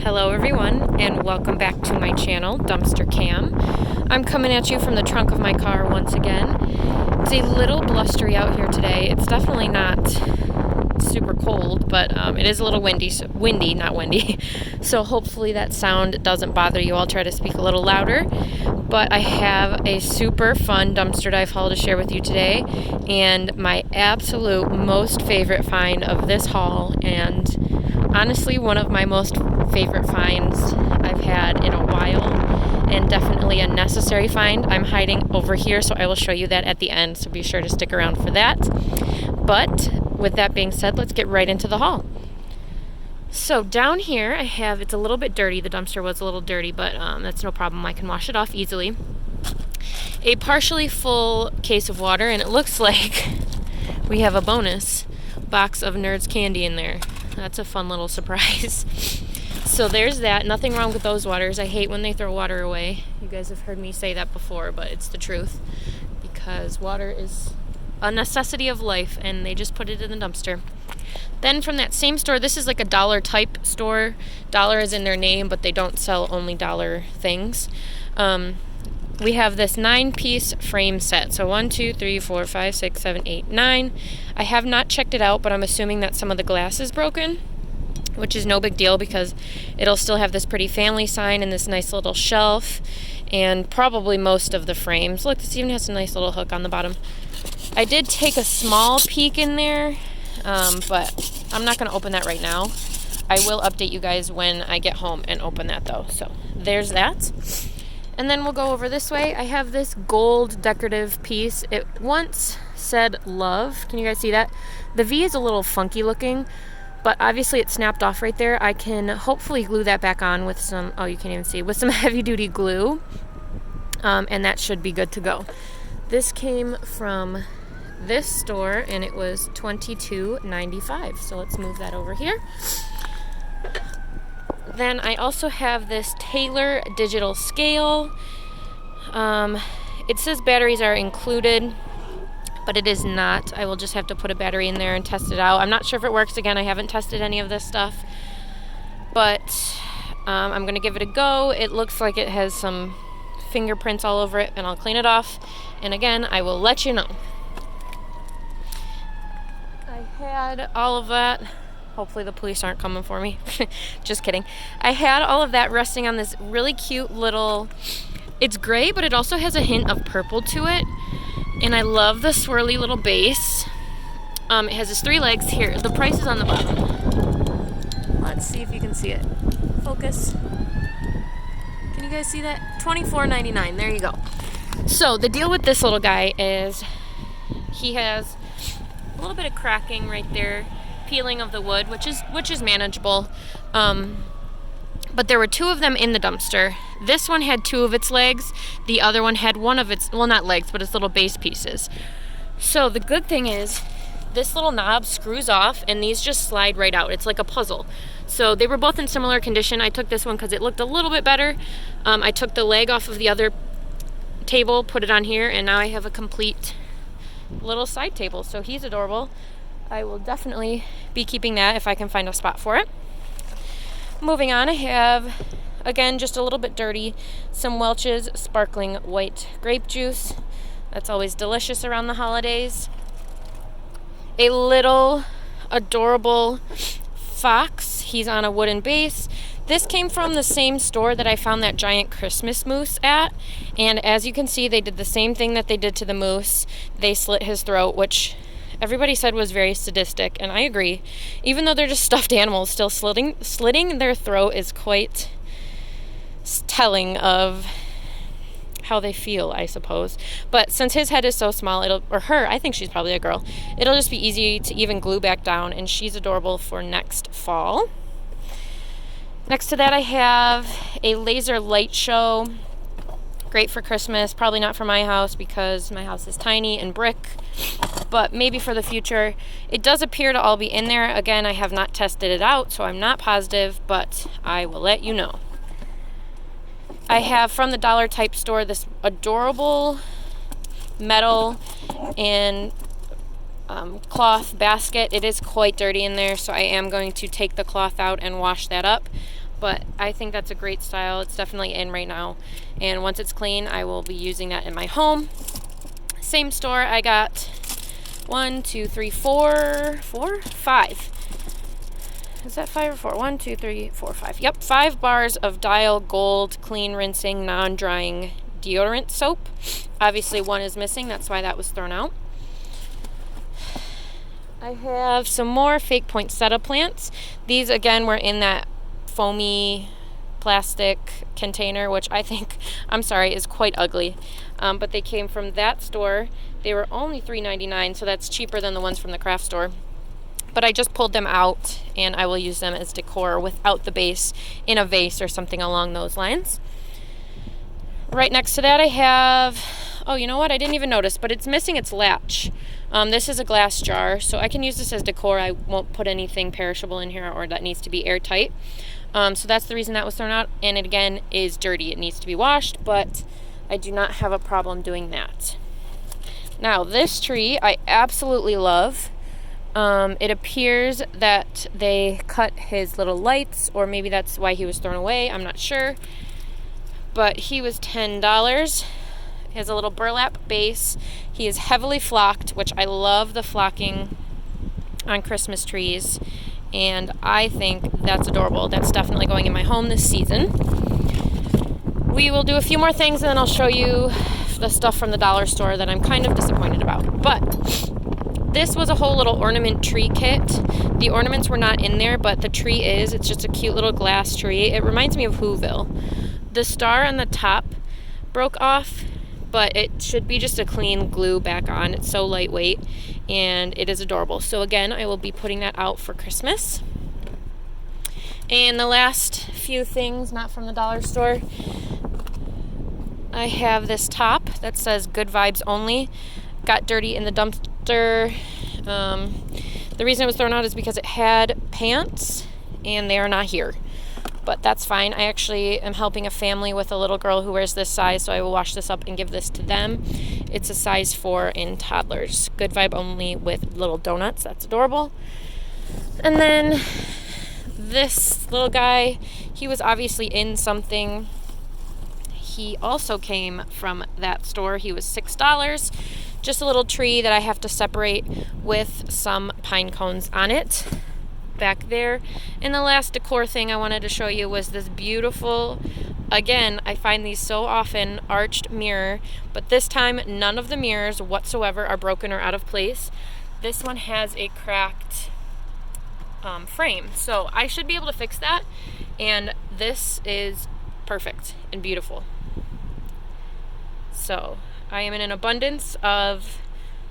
Hello everyone, and welcome back to my channel, Dumpster Cam. I'm coming at you from the trunk of my car once again. It's a little blustery out here today. It's definitely not super cold, but it is a little windy, not windy. So hopefully that sound doesn't bother you. I'll try to speak a little louder. But I have a super fun dumpster dive haul to share with you today, and my absolute most favorite find of this haul, and honestly one of my most favorite finds I've had in a while, and definitely a necessary find. I'm hiding over here, so I will show you that at the end, so be sure to stick around for that. But with that being said, let's get right into the haul. So down here I have, it's a little bit dirty, the dumpster was a little dirty, but that's no problem, I can wash it off easily. A partially full case of water, and it looks like we have a bonus box of Nerds candy in there. That's a fun little surprise. So there's that. Nothing wrong with those waters. I hate when they throw water away. You guys have heard me say that before, but it's the truth, because water is a necessity of life, and they just put it in the dumpster. Then from that same store, this is like a dollar type store. Dollar is in their name, but they don't sell only dollar things. We have this 9-piece frame set. So 1, 2, 3, 4, 5, 6, 7, 8, 9. I have not checked it out, but I'm assuming that some of the glass is broken, which is no big deal because it'll still have this pretty family sign and this nice little shelf, and probably most of the frames. Look, this even has a nice little hook on the bottom. I did take a small peek in there, but I'm not going to open that right now. I will update you guys when I get home and open that though. So there's that. And then we'll go over this way. I have this gold decorative piece. It once said love. Can you guys see that? The V is a little funky looking, but obviously it snapped off right there. I can hopefully glue that back on with some, oh, you can't even see, with some heavy duty glue. And that should be good to go. This came from this store and it was $22.95. So let's move that over here. Then I also have this Taylor digital scale. It says batteries are included, but it is not. I will just have to put a battery in there and test it out. I'm not sure if it works. Again, I haven't tested any of this stuff, but I'm going to give it a go. It looks like it has some fingerprints all over it, and I'll clean it off. And again, I will let you know. I had all of that. Hopefully the police aren't coming for me. Just kidding. I had all of that resting on this really cute little, it's gray, but it also has a hint of purple to it. And I love the swirly little base. It has its 3 legs here. The price is on the bottom. Let's see if you can see it. Focus. Can you guys see that? $24.99. There you go. So the deal with this little guy is he has a little bit of cracking right there, peeling of the wood, which is manageable. But there were 2 of them in the dumpster. This one had 2 of its legs. The other one had one of its, well, not legs, but its little base pieces. So the good thing is this little knob screws off and these just slide right out. It's like a puzzle. So they were both in similar condition. I took this one because it looked a little bit better. I took the leg off of the other table, put it on here, and now I have a complete little side table. So he's adorable. I will definitely be keeping that if I can find a spot for it. Moving on, I have, again, just a little bit dirty, some Welch's sparkling white grape juice. That's always delicious around the holidays. A little adorable fox. He's on a wooden base. This came from the same store that I found that giant Christmas moose at. And as you can see, they did the same thing that they did to the moose. They slit his throat, which everybody said was very sadistic, and I agree. Even though they're just stuffed animals, still slitting their throat is quite telling of how they feel, I suppose. But since his head is so small, or her, I think she's probably a girl, it'll just be easy to even glue back down, and she's adorable for next fall. Next to that, I have a laser light show. Great for Christmas, probably not for my house because my house is tiny and brick, but maybe for the future. It does appear to all be in there. Again, I have not tested it out, so I'm not positive, but I will let you know. I have from the dollar type store this adorable metal and cloth basket. It is quite dirty in there, so I am going to take the cloth out and wash that up. but I think that's a great style. It's definitely in right now, and once it's clean, I will be using that in my home. Same store, I got 1, 2, 3, 4, 5. Is that 5 or 4? 1, 2, 3, 4, 5. Yep, 5 bars of Dial Gold Clean Rinsing Non-Drying Deodorant Soap. Obviously one is missing, that's why that was thrown out. I have some more fake poinsettia plants. These again were in that foamy plastic container, which I think, I'm sorry, is quite ugly. But they came from that store. They were only $3.99, so that's cheaper than the ones from the craft store. But I just pulled them out, and I will use them as decor without the base in a vase or something along those lines. Right next to that I have, oh, you know what? I didn't even notice, but it's missing its latch. This is a glass jar, so I can use this as decor. I won't put anything perishable in here or that needs to be airtight. So that's the reason that was thrown out, and it again is dirty. It needs to be washed, but I do not have a problem doing that. Now, this tree I absolutely love. It appears that they cut his little lights, or maybe that's why he was thrown away. I'm not sure. But he was $10. He has a little burlap base. He is heavily flocked, which I love the flocking on Christmas trees. And I think that's adorable. That's definitely going in my home this season. We will do a few more things, and then I'll show you the stuff from the dollar store that I'm kind of disappointed about. But this was a whole little ornament tree kit. The ornaments were not in there, but the tree is. It's just a cute little glass tree. It reminds me of Whoville. The star on the top broke off, but it should be just a clean glue back on. It's so lightweight, and it is adorable. So again, I will be putting that out for Christmas. And the last few things, not from the dollar store, I have this top that says Good Vibes Only. Got dirty in the dumpster. The reason it was thrown out is because it had pants, and they are not here. But that's fine. I actually am helping a family with a little girl who wears this size, so I will wash this up and give this to them. It's a size 4 in toddlers. Good Vibe Only with little donuts. That's adorable. And then this little guy, he was obviously in something. He also came from that store. He was $6. Just a little tree that I have to separate with some pine cones on it. Back there. And the last decor thing I wanted to show you was this beautiful, again, I find these so often, arched mirror, but this time none of the mirrors whatsoever are broken or out of place. This one has a cracked frame, so I should be able to fix that, and this is perfect and beautiful. So I am in an abundance of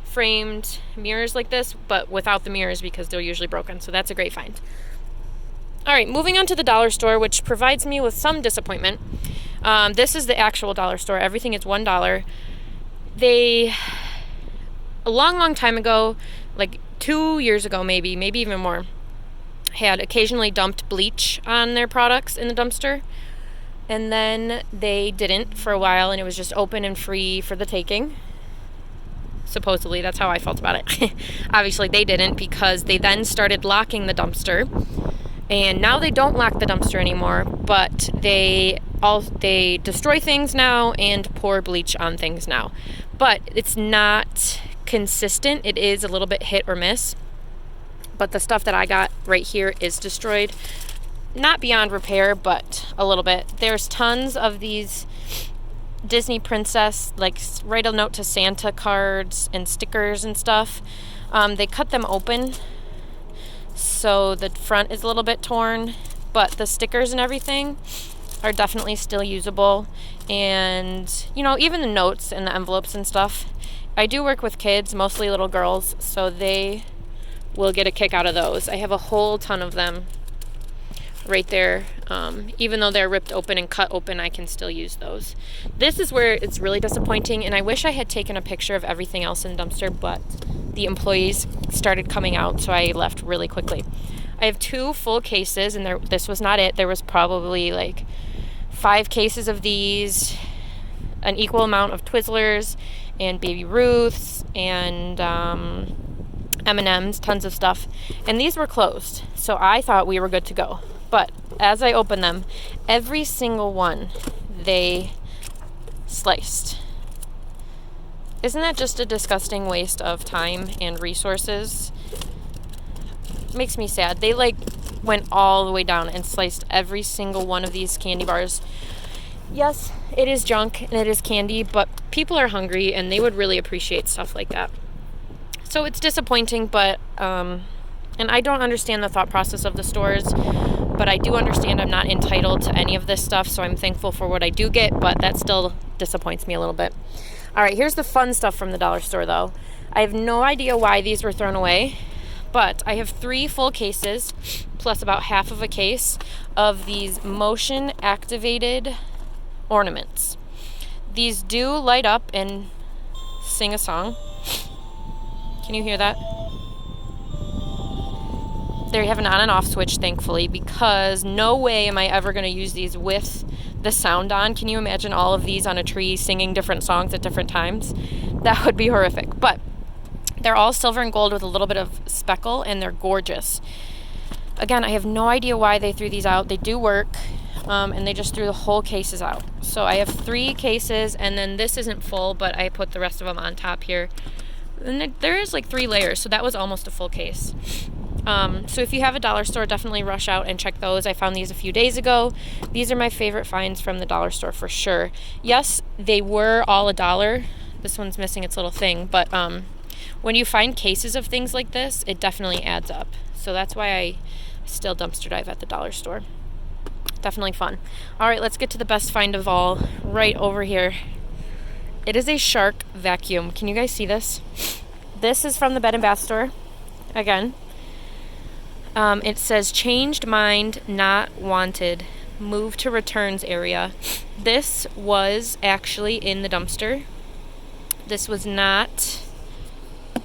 framed mirrors like this, but without the mirrors because they're usually broken, so that's a great find. All right, moving on to the dollar store, which provides me with some disappointment. This is the actual dollar store. Everything is $1. They, a long time ago, like 2 years ago maybe even more, had occasionally dumped bleach on their products in the dumpster, and then they didn't for a while, and it was just open and free for the taking. Supposedly, that's how I felt about it. Obviously, they didn't, because they then started locking the dumpster, and now they don't lock the dumpster anymore, but they destroy things now and pour bleach on things now. But it's not consistent. It is a little bit hit or miss. But the stuff that I got right here is destroyed. Not beyond repair, but a little bit. There's tons of these Disney princess, like write a note to Santa cards and stickers and stuff. They cut them open, so the front is a little bit torn, but the stickers and everything are definitely still usable. And, you know, even the notes and the envelopes and stuff. I do work with kids, mostly little girls, so they will get a kick out of those. I have a whole ton of them right there. Even though they're ripped open and cut open, I can still use those. This is where it's really disappointing, and I wish I had taken a picture of everything else in the dumpster, but the employees started coming out, so I left really quickly. I have 2 full cases, and this was not it. There was probably like 5 cases of these, an equal amount of Twizzlers and Baby Ruths and M&Ms, tons of stuff. And these were closed, so I thought we were good to go. But as I open them, every single one they sliced. Isn't that just a disgusting waste of time and resources? Makes me sad. They like went all the way down and sliced every single one of these candy bars. Yes, it is junk and it is candy, but people are hungry and they would really appreciate stuff like that. So it's disappointing, but and I don't understand the thought process of the stores, but I do understand I'm not entitled to any of this stuff, so I'm thankful for what I do get, but that still disappoints me a little bit. All right, here's the fun stuff from the dollar store, though. I have no idea why these were thrown away, but I have 3 full cases, plus about half of a case of these motion-activated ornaments. These do light up and sing a song. Can you hear that? They have an on and off switch, thankfully, because no way am I ever going to use these with the sound on. Can you imagine all of these on a tree singing different songs at different times? That would be horrific. But they're all silver and gold with a little bit of speckle, and they're gorgeous. Again, I have no idea why they threw these out. They do work, and they just threw the whole cases out. So I have 3 cases, and then this isn't full, but I put the rest of them on top here. And there is like 3 layers, so that was almost a full case. So if you have a dollar store, definitely rush out and check those. I found these a few days ago. These are my favorite finds from the dollar store for sure. Yes, they were all $1. This one's missing its little thing, but when you find cases of things like this, it definitely adds up. So that's why I still dumpster dive at the dollar store. Definitely fun. All right, let's get to the best find of all, right over here. It is a shark vacuum. Can you guys see this? This is from the Bed and Bath store. Again, it says changed mind, not wanted, move to returns area. This was actually in the dumpster. This was not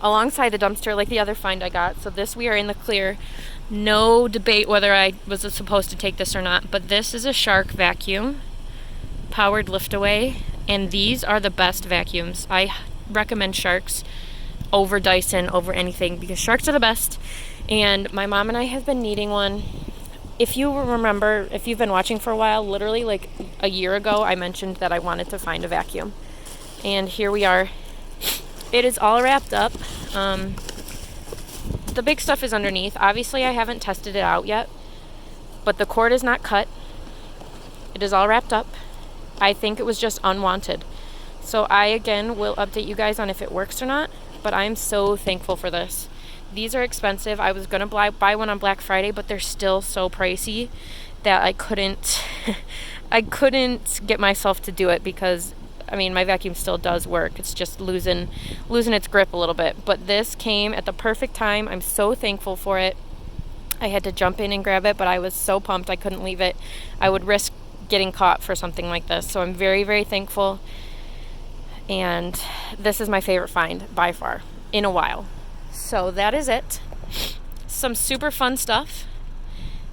alongside the dumpster like the other find I got. So this, we are in the clear. No debate whether I was supposed to take this or not, but this is a shark vacuum, powered lift away, and these are the best vacuums. I recommend Sharks over Dyson, over anything, because Sharks are the best. And my mom and I have been needing one. If you remember, if you've been watching for a while, literally like a year ago, I mentioned that I wanted to find a vacuum. And here we are. It is all wrapped up. The big stuff is underneath. Obviously, I haven't tested it out yet, but the cord is not cut. It is all wrapped up. I think it was just unwanted. So I, again, will update you guys on if it works or not, but I'm so thankful for this. These are expensive. I was going to buy one on Black Friday, but they're still so pricey that I couldn't get myself to do it because, I mean, my vacuum still does work. It's just losing its grip a little bit. But this came at the perfect time. I'm so thankful for it. I had to jump in and grab it, but I was so pumped I couldn't leave it. I would risk getting caught for something like this. So I'm very, very thankful. And this is my favorite find by far in a while. So that is it. Some super fun stuff.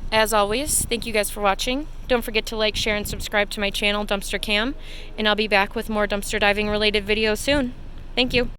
As always, thank you guys for watching. Don't forget to like, share, and subscribe to my channel, Dumpster Cam. And I'll be back with more dumpster diving related videos soon. Thank you.